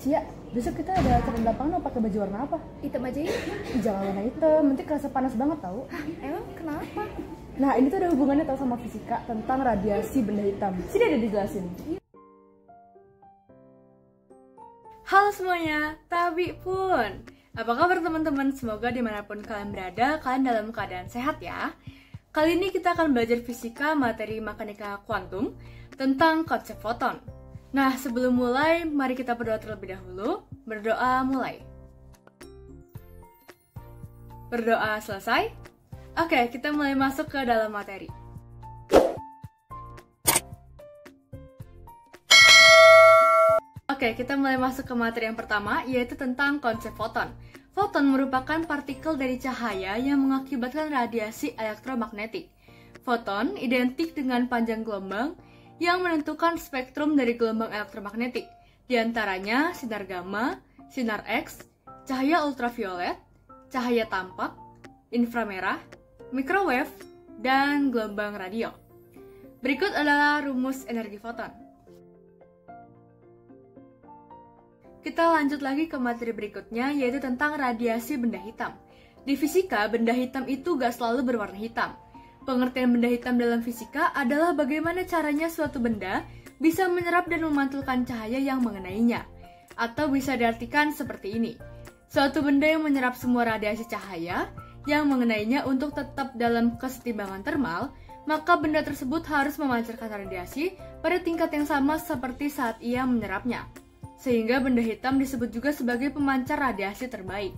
Cia, besok kita ada acara di lapangan, mau pakai baju warna apa? Hitam aja ya? Jangan warna hitam, nanti kerasa panas banget tau. Hah, emang kenapa? Nah ini tuh ada hubungannya tau sama fisika tentang radiasi benda hitam. Sini ada dijelasin. Halo semuanya, Tabi pun. Apa kabar teman-teman? Semoga dimanapun kalian berada, kalian dalam keadaan sehat ya. Kali ini kita akan belajar fisika materi mekanika kuantum tentang konsep foton. Nah, sebelum mulai, mari kita berdoa terlebih dahulu. Berdoa mulai. Berdoa selesai? Oke, kita mulai masuk ke dalam materi. Oke, kita mulai masuk ke materi yang pertama, yaitu tentang konsep foton. Foton merupakan partikel dari cahaya yang mengakibatkan radiasi elektromagnetik. Foton identik dengan panjang gelombang yang menentukan spektrum dari gelombang elektromagnetik, di antaranya sinar gamma, sinar X, cahaya ultraviolet, cahaya tampak, inframerah, microwave, dan gelombang radio. Berikut adalah rumus energi foton. Kita lanjut lagi ke materi berikutnya, yaitu tentang radiasi benda hitam. Di fisika, benda hitam itu gak selalu berwarna hitam. Pengertian benda hitam dalam fisika adalah bagaimana caranya suatu benda bisa menyerap dan memantulkan cahaya yang mengenainya. Atau bisa diartikan seperti ini. Suatu benda yang menyerap semua radiasi cahaya yang mengenainya untuk tetap dalam kesetimbangan termal, maka benda tersebut harus memancarkan radiasi pada tingkat yang sama seperti saat ia menyerapnya. Sehingga benda hitam disebut juga sebagai pemancar radiasi terbaik.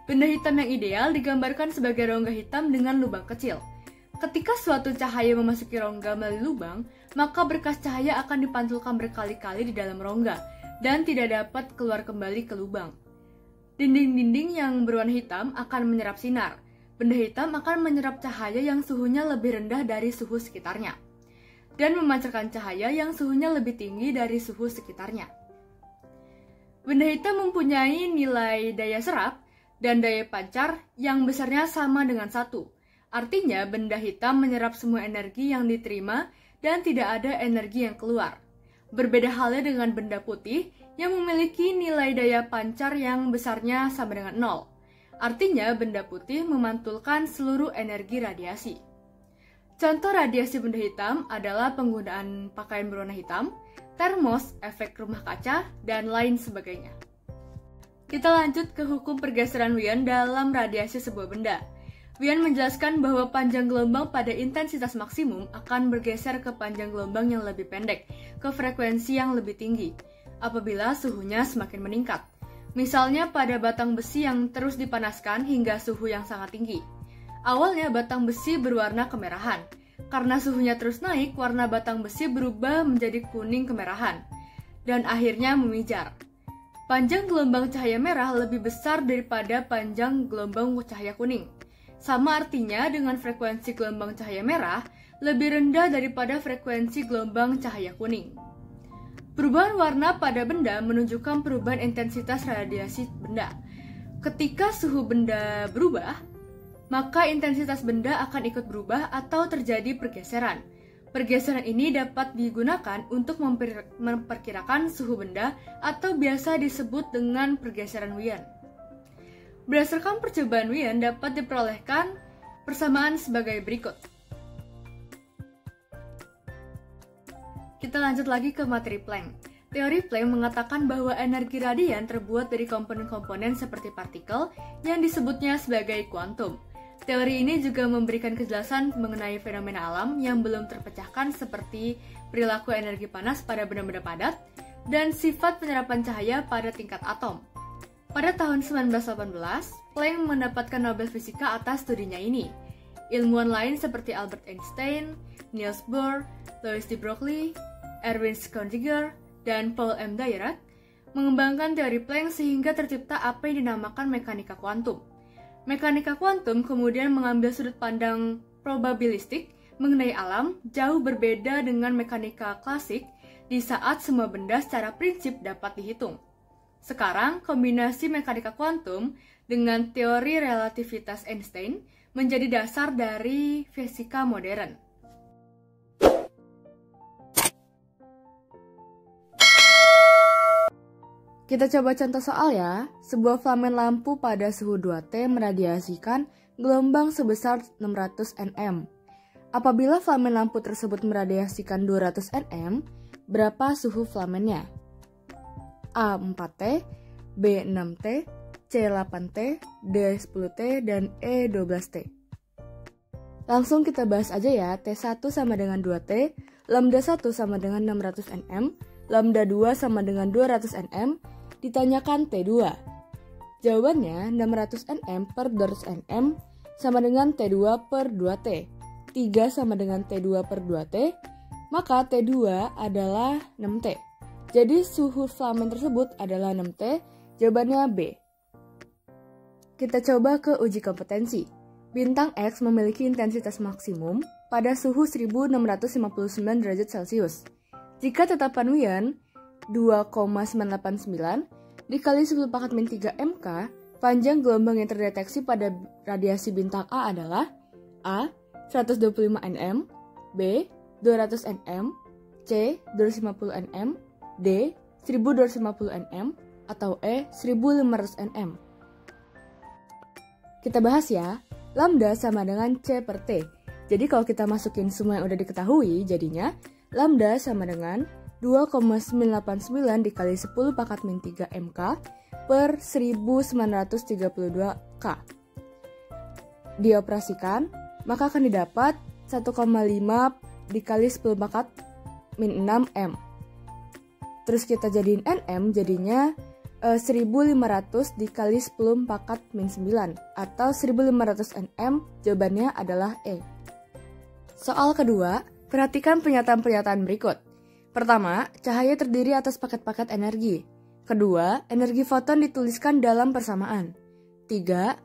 Benda hitam yang ideal digambarkan sebagai rongga hitam dengan lubang kecil. Ketika suatu cahaya memasuki rongga melalui lubang, maka berkas cahaya akan dipantulkan berkali-kali di dalam rongga dan tidak dapat keluar kembali ke lubang. Dinding-dinding yang berwarna hitam akan menyerap sinar. Benda hitam akan menyerap cahaya yang suhunya lebih rendah dari suhu sekitarnya dan memancarkan cahaya yang suhunya lebih tinggi dari suhu sekitarnya. Benda hitam mempunyai nilai daya serap dan daya pancar yang besarnya sama dengan 1. Artinya, benda hitam menyerap semua energi yang diterima dan tidak ada energi yang keluar. Berbeda halnya dengan benda putih yang memiliki nilai daya pancar yang besarnya sama dengan 0. Artinya, benda putih memantulkan seluruh energi radiasi. Contoh radiasi benda hitam adalah penggunaan pakaian berwarna hitam, termos, efek rumah kaca, dan lain sebagainya. Kita lanjut ke hukum pergeseran Wian dalam radiasi sebuah benda. Wian menjelaskan bahwa panjang gelombang pada intensitas maksimum akan bergeser ke panjang gelombang yang lebih pendek, ke frekuensi yang lebih tinggi, apabila suhunya semakin meningkat. Misalnya pada batang besi yang terus dipanaskan hingga suhu yang sangat tinggi. Awalnya batang besi berwarna kemerahan. Karena suhunya terus naik, warna batang besi berubah menjadi kuning kemerahan, dan akhirnya memijar. Panjang gelombang cahaya merah lebih besar daripada panjang gelombang cahaya kuning. Sama artinya dengan frekuensi gelombang cahaya merah lebih rendah daripada frekuensi gelombang cahaya kuning. Perubahan warna pada benda menunjukkan perubahan intensitas radiasi benda. Ketika suhu benda berubah, maka intensitas benda akan ikut berubah atau terjadi pergeseran. Pergeseran ini dapat digunakan untuk memperkirakan suhu benda atau biasa disebut dengan pergeseran Wian. Berdasarkan percobaan Wian dapat diperolehkan persamaan sebagai berikut. Kita lanjut lagi ke materi Planck. Teori Planck mengatakan bahwa energi radian terbuat dari komponen-komponen seperti partikel yang disebutnya sebagai kuantum. Teori ini juga memberikan kejelasan mengenai fenomena alam yang belum terpecahkan seperti perilaku energi panas pada benda-benda padat dan sifat penyerapan cahaya pada tingkat atom. Pada tahun 1918, Planck mendapatkan Nobel Fisika atas studinya ini. Ilmuwan lain seperti Albert Einstein, Niels Bohr, Louis de Broglie, Erwin Schrödinger, dan Paul M. Dirac mengembangkan teori Planck sehingga tercipta apa yang dinamakan mekanika kuantum. Mekanika kuantum kemudian mengambil sudut pandang probabilistik mengenai alam jauh berbeda dengan mekanika klasik di saat semua benda secara prinsip dapat dihitung. Sekarang, kombinasi mekanika kuantum dengan teori relativitas Einstein menjadi dasar dari fisika modern. Kita coba contoh soal ya. Sebuah filamen lampu pada suhu 2T meradiasikan gelombang sebesar 600 nm. Apabila filamen lampu tersebut meradiasikan 200 nm, berapa suhu filamennya? A 4T, B 6T, C 8T, D 10T, dan E 12T. Langsung kita bahas aja ya. T1 sama dengan 2T, lambda 1 sama dengan 600 nm, lambda 2 sama dengan 200 nm, ditanyakan T2. Jawabannya 600 nm per 200 nm sama dengan T2 per 2T. 3 sama dengan T2 per 2T, maka T2 adalah 6T. Jadi suhu filamen tersebut adalah 6T, jawabannya B. Kita coba ke uji kompetensi. Bintang X memiliki intensitas maksimum pada suhu 1659 derajat Celcius. Jika tetapan Wian 2,989 dikali 10 pangkat min 3 mK, panjang gelombang yang terdeteksi pada radiasi bintang A adalah A. 125 nm, B. 200 nm, C. 250 nm, D. 1250 nm, atau E. 1500 nm. Kita bahas ya, lambda sama dengan C per T. Jadi kalau kita masukin semua yang udah diketahui, jadinya lambda sama dengan 2,989 dikali 10 pangkat min 3 mK per 1932 K. Dioperasikan, maka akan didapat 1,5 dikali 10 pangkat min 6 M. Terus kita jadiin NM, jadinya 1500 dikali 10 pangkat min 9 atau 1500 nm, jawabannya adalah E. Soal kedua, perhatikan pernyataan-pernyataan berikut. Pertama, cahaya terdiri atas paket-paket energi. Kedua, energi foton dituliskan dalam persamaan. 3.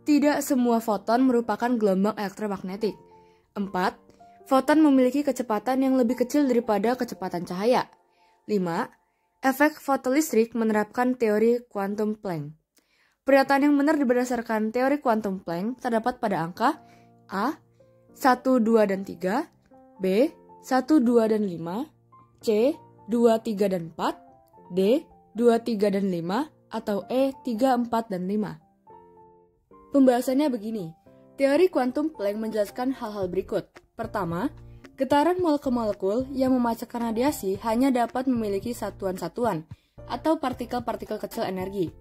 Tidak semua foton merupakan gelombang elektromagnetik. 4. Foton memiliki kecepatan yang lebih kecil daripada kecepatan cahaya. 5. Efek fotolistrik menerapkan teori kuantum Planck. Pernyataan yang benar berdasarkan teori kuantum Planck terdapat pada angka A. 1, 2, dan 3, B. 1, 2, dan 5, C. 2, 3, dan 4, D. 2, 3, dan 5, atau E. 3, 4, dan 5. Pembahasannya begini. Teori kuantum Planck menjelaskan hal-hal berikut. Pertama, getaran molekul-molekul yang memancarkan radiasi hanya dapat memiliki satuan-satuan atau partikel-partikel kecil energi.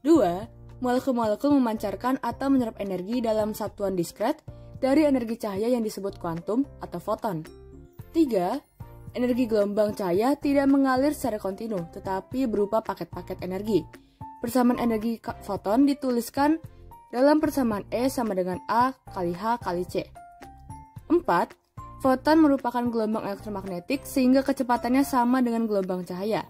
2. Molekul-molekul memancarkan atau menyerap energi dalam satuan diskret dari energi cahaya yang disebut kuantum atau foton. 3. Energi gelombang cahaya tidak mengalir secara kontinu, tetapi berupa paket-paket energi. Persamaan energi foton dituliskan dalam persamaan E sama dengan A kali H kali C. 4. Foton merupakan gelombang elektromagnetik sehingga kecepatannya sama dengan gelombang cahaya.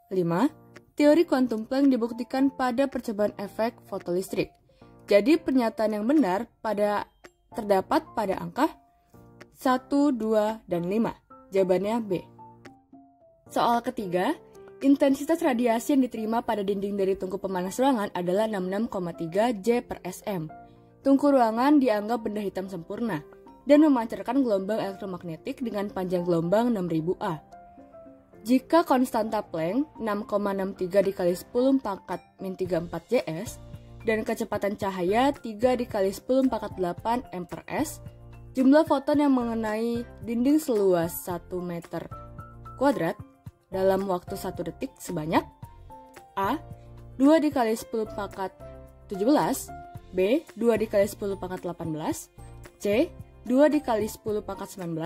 5. Teori kuantum Planck dibuktikan pada percobaan efek fotolistrik. Jadi pernyataan yang benar terdapat pada angka 1, 2, dan 5. Jawabannya B. Soal ketiga, intensitas radiasi yang diterima pada dinding dari tungku pemanas ruangan adalah 66,3 J per Sm. Tungku ruangan dianggap benda hitam sempurna dan memancarkan gelombang elektromagnetik dengan panjang gelombang 6000 A. Jika konstanta Planck 6,63 dikali 10 pangkat min 34 Js dan kecepatan cahaya 3 dikali 10 pangkat 8 M per S, jumlah foton yang mengenai dinding seluas 1 meter kuadrat dalam waktu 1 detik sebanyak A. 2 dikali 10 pangkat 17, B. 2 dikali 10 pangkat 18, C. 2 dikali 10 pangkat 19,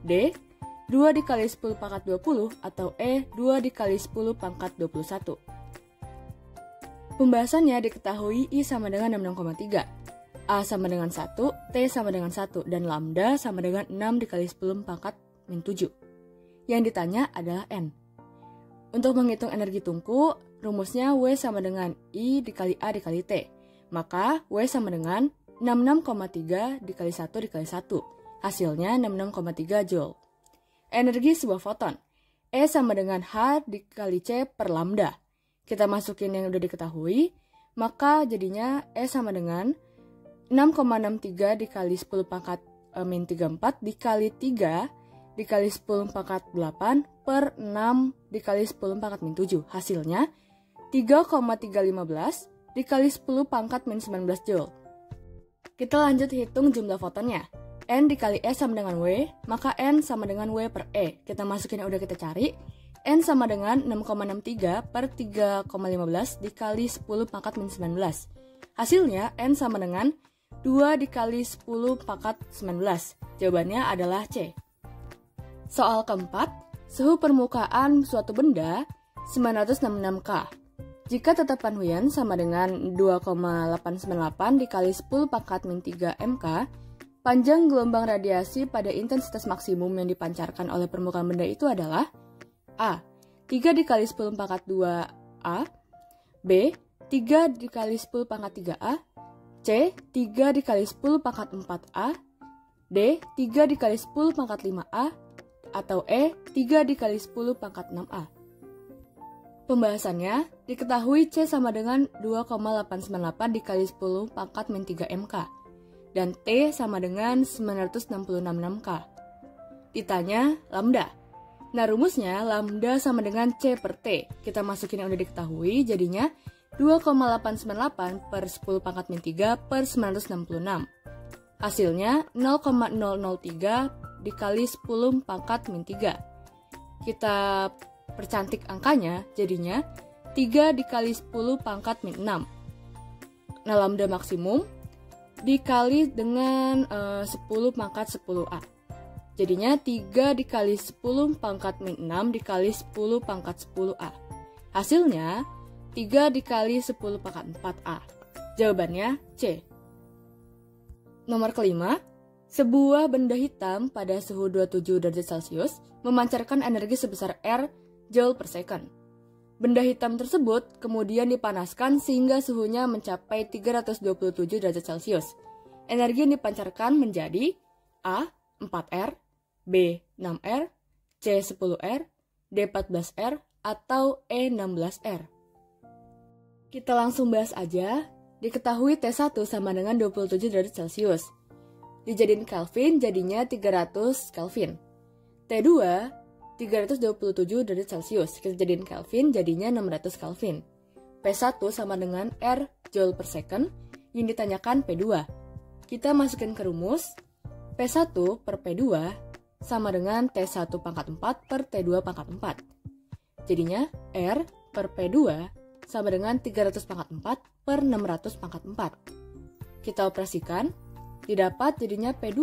D. 2 dikali 10 pangkat 20, atau E. 2 dikali 10 pangkat 21. Pembahasannya diketahui I sama dengan 66,3, A sama dengan 1, T sama dengan 1, dan lambda sama dengan 6 dikali 10 pangkat min 7. Yang ditanya adalah N. Untuk menghitung energi tungku, rumusnya W sama dengan I dikali A dikali T. Maka W sama dengan 66,3 dikali 1 dikali 1. Hasilnya 66,3 Joule. Energi sebuah foton. E sama dengan H dikali C per lambda. Kita masukin yang udah diketahui, maka jadinya E sama dengan 6,63 dikali 10 pangkat min 34 dikali 3 dikali 10 pangkat 8 per 6 dikali 10 pangkat min 7. Hasilnya 3,315 dikali 10 pangkat min 19 Joule. Kita lanjut hitung jumlah fotonnya. N dikali E sama dengan W, maka N sama dengan W per E. Kita masukin yang udah kita cari. N sama dengan 6,63 per 3,15 dikali 10 pangkat min 19. Hasilnya N sama dengan 2 dikali 10 pangkat 19. Jawabannya adalah C. Soal keempat, suhu permukaan suatu benda 966 K. Jika tetapan Huyan sama dengan 2,898 dikali 10 pangkat min 3 MK, panjang gelombang radiasi pada intensitas maksimum yang dipancarkan oleh permukaan benda itu adalah A. 3 dikali 10 pangkat 2A, B. 3 dikali 10 pangkat 3A, C. 3 dikali 10 pangkat 4A, D. 3 dikali 10 pangkat 5A, atau E. 3 dikali 10 pangkat 6A. Pembahasannya, diketahui C sama dengan 2,898 dikali 10 pangkat min 3 MK, dan T sama dengan 966 K. Ditanya lambda. Nah, rumusnya lambda sama dengan C per T. Kita masukin yang udah diketahui, jadinya 2,898 per 10 pangkat min 3 per 966. Hasilnya 0,003 dikali 10 pangkat min 3. Kita percantik angkanya, jadinya 3 dikali 10 pangkat min 6. Nah, lambda maksimum dikali dengan 10 pangkat 10A. Jadinya 3 dikali 10 pangkat min 6 dikali 10 pangkat 10A. Hasilnya 3 dikali 10 pangkat 4A. Jawabannya C. Nomor kelima, sebuah benda hitam pada suhu 27 derajat Celcius memancarkan energi sebesar R Joule per second. Benda hitam tersebut kemudian dipanaskan sehingga suhunya mencapai 327 derajat Celcius. Energi yang dipancarkan menjadi A. 4R, B. 6R, C. 10R, D. 14R, atau E. 16R. Kita langsung bahas aja. Diketahui T1 sama dengan 27 derajat Celcius. Dijadiin Kelvin jadinya 300 Kelvin. T2 327 derajat Celcius. Kita jadiin Kelvin jadinya 600 Kelvin. P1 sama dengan R Joule per second. Yang ditanyakan P2. Kita masukin ke rumus. P1 per P2 sama dengan T1 pangkat 4 per T2 pangkat 4. Jadinya R per P2 sama dengan 300 pangkat 4 per 600 pangkat 4. Kita operasikan, didapat jadinya P2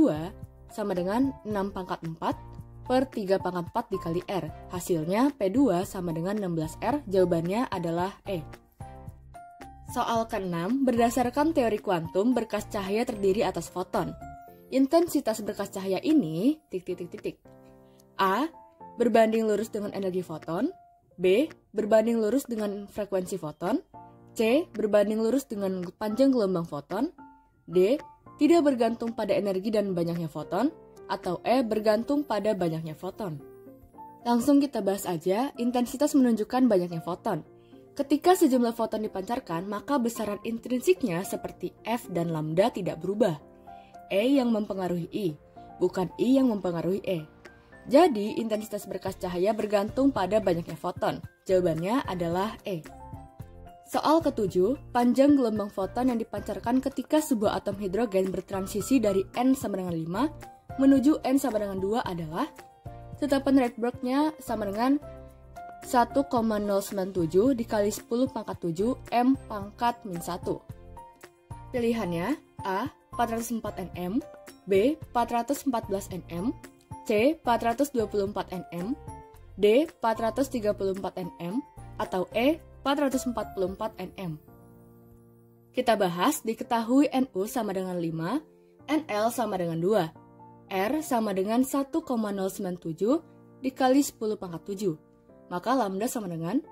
sama dengan 6 pangkat 4 per 3 pangkat 4 dikali R. Hasilnya P2 sama dengan 16R, jawabannya adalah E. Soal ke-6, berdasarkan teori kuantum, berkas cahaya terdiri atas foton. Intensitas berkas cahaya ini, A. Berbanding lurus dengan energi foton. B. Berbanding lurus dengan frekuensi foton. C. Berbanding lurus dengan panjang gelombang foton. D. Tidak bergantung pada energi dan banyaknya foton. Atau E. Bergantung pada banyaknya foton. Langsung kita bahas aja, intensitas menunjukkan banyaknya foton. Ketika sejumlah foton dipancarkan, maka besaran intrinsiknya seperti F dan lambda tidak berubah. E yang mempengaruhi I, bukan I yang mempengaruhi E. Jadi, intensitas berkas cahaya bergantung pada banyaknya foton. Jawabannya adalah E. Soal ke-7, panjang gelombang foton yang dipancarkan ketika sebuah atom hidrogen bertransisi dari N sama dengan 5 menuju N sama dengan 2 adalah tetapan Rydberg-nya sama dengan 1,097 dikali 10 pangkat 7 M pangkat min 1. Pilihannya A. 404 nm, B. 414 nm, C. 424 nm, D. 434 nm, atau E. 444 nm. Kita bahas, diketahui NU sama dengan 5, NL sama dengan 2, R sama dengan 1,097 dikali 10 pangkat 7. Maka lambda sama dengan,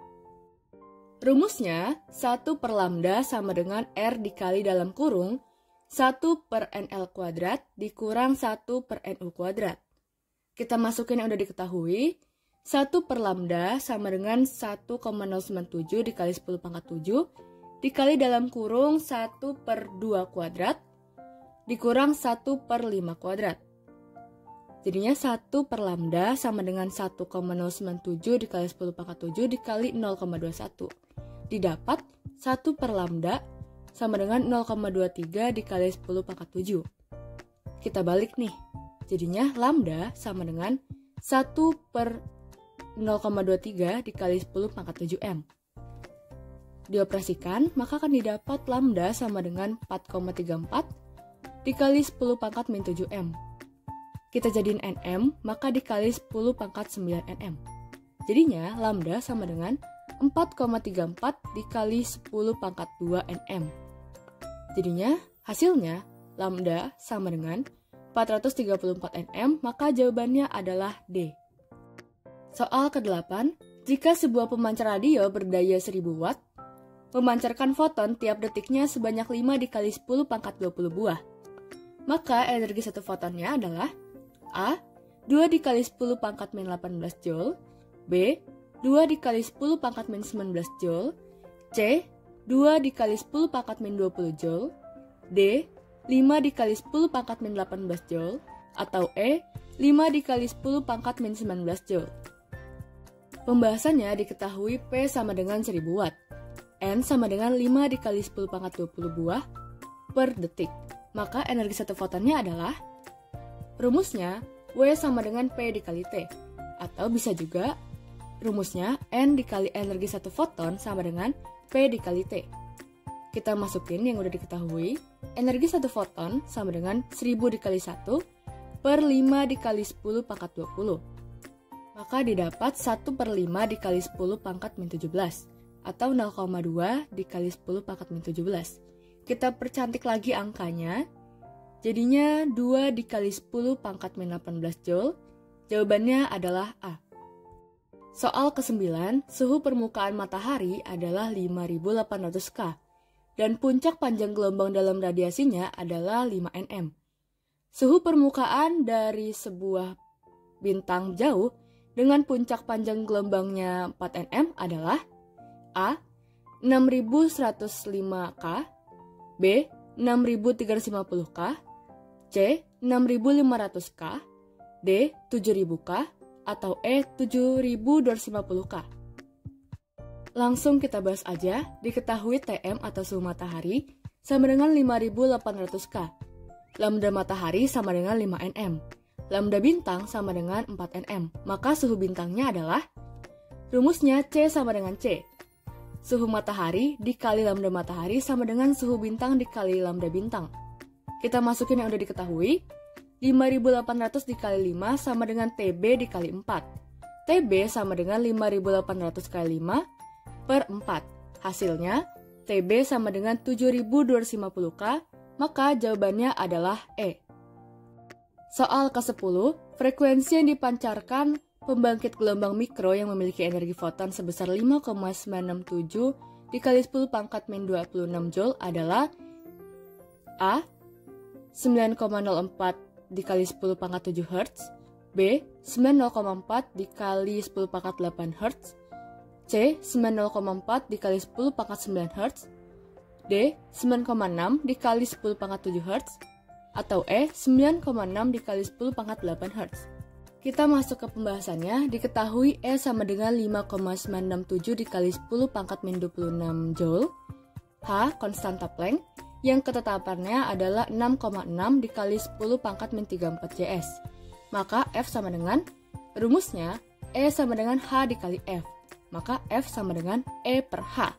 rumusnya 1 per lambda sama dengan R dikali dalam kurung 1 per NL kuadrat dikurang 1 per NU kuadrat. Kita masukin yang udah diketahui, 1 per lambda sama dengan 1,097 dikali 10 pangkat 7 dikali dalam kurung 1 per 2 kuadrat dikurang 1 per 5 kuadrat. Jadinya 1 per lambda sama dengan 1,097 dikali 10 pangkat 7 dikali 0,21. didapat 1 per lambda sama dengan 0,23 dikali 10 pangkat 7. Kita balik nih, jadinya lambda sama dengan 1 per 0,23 dikali 10 pangkat 7M. Dioperasikan, maka akan didapat lambda sama dengan 4,34 dikali 10 pangkat min 7M. Kita jadiin Nm, maka dikali 10 pangkat 9Nm. Jadinya lambda sama dengan 4,34 dikali 10 pangkat 2 Nm. Jadinya hasilnya lambda sama dengan 434 Nm, maka jawabannya adalah D. Soal ke-8, jika sebuah pemancar radio berdaya 1000 watt, memancarkan foton tiap detiknya sebanyak 5 dikali 10 pangkat 20 buah, maka energi satu fotonnya adalah A. 2 dikali 10 pangkat min 18 joule, B. 2 dikali 10 pangkat min 19 joule, C. 2 dikali 10 pangkat min 20 joule, D. 5 dikali 10 pangkat min 18 joule, atau E. 5 dikali 10 pangkat min 19 joule. Pembahasannya diketahui P sama dengan 1000 watt, N sama dengan 5 dikali 10 pangkat 20 buah per detik, maka energi satu fotonnya adalah, rumusnya W sama dengan P dikali T, atau bisa juga rumusnya N dikali energi satu foton sama dengan P dikali T. Kita masukin yang udah diketahui, energi satu foton sama dengan 1000 dikali 1 per 5 dikali 10 pangkat 20. Maka didapat 1 per 5 dikali 10 pangkat min 17, atau 0,2 dikali 10 pangkat min 17. Kita percantik lagi angkanya, jadinya 2 dikali 10 pangkat min 18 joule, jawabannya adalah A. Soal ke-9, suhu permukaan matahari adalah 5800 K, dan puncak panjang gelombang dalam radiasinya adalah 5 nm. Suhu permukaan dari sebuah bintang jauh dengan puncak panjang gelombangnya 4 nm adalah A. 6105 K, B. 6350 K, C. 6500 K, D. 7000 K, atau E. 7250 K. Langsung kita bahas aja, diketahui Tm atau suhu matahari sama dengan 5800 K. Lambda matahari sama dengan 5 nm. Lambda bintang sama dengan 4 nm. Maka suhu bintangnya adalah, rumusnya C sama dengan C. Suhu matahari dikali lambda matahari sama dengan suhu bintang dikali lambda bintang. Kita masukin yang udah diketahui, 5800 dikali 5 sama dengan TB dikali 4. TB sama dengan 5800 kali 5 per 4. Hasilnya, TB sama dengan 7250 K, maka jawabannya adalah E. Soal ke-10, frekuensi yang dipancarkan pembangkit gelombang mikro yang memiliki energi foton sebesar 5,967 dikali 10 pangkat min 26 joule adalah A. 9,04 dikali 10 pangkat 7 Hz, B. 9,04 dikali 10 pangkat 8 Hz, C. 9,04 dikali 10 pangkat 9 Hz, D. 9,6 dikali 10 pangkat 7 Hz, atau E. 9,6 dikali 10 pangkat 8 Hz. Kita masuk ke pembahasannya, diketahui E sama dengan 5,967 dikali 10 pangkat min 26 Joule, H. konstanta Planck, yang ketetapannya adalah 6,6 dikali 10 pangkat min 34 Cs. Maka F sama dengan, rumusnya E sama dengan H dikali F. Maka F sama dengan E per H.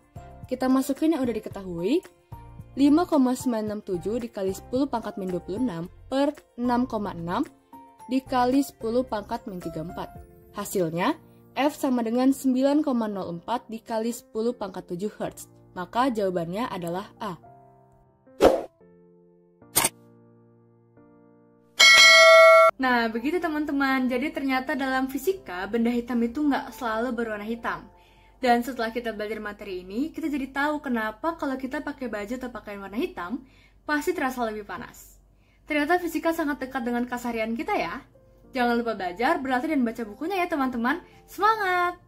Kita masukin yang udah diketahui, 5,967 dikali 10 pangkat min 26 per 6,6 dikali 10 pangkat min 34. Hasilnya, F sama dengan 9,04 dikali 10 pangkat 7 Hz. Maka jawabannya adalah A. Nah, begitu teman-teman. Jadi ternyata dalam fisika, benda hitam itu nggak selalu berwarna hitam. Dan setelah kita belajar materi ini, kita jadi tahu kenapa kalau kita pakai baju atau pakaian warna hitam, pasti terasa lebih panas. Ternyata fisika sangat dekat dengan keseharian kita ya. Jangan lupa belajar, berlatih, dan baca bukunya ya teman-teman. Semangat!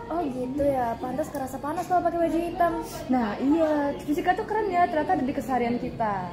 Oh gitu ya, pantas kerasa panas kalau pakai baju hitam. Nah iya, fisika tuh keren ya, ternyata ada di keseharian kita.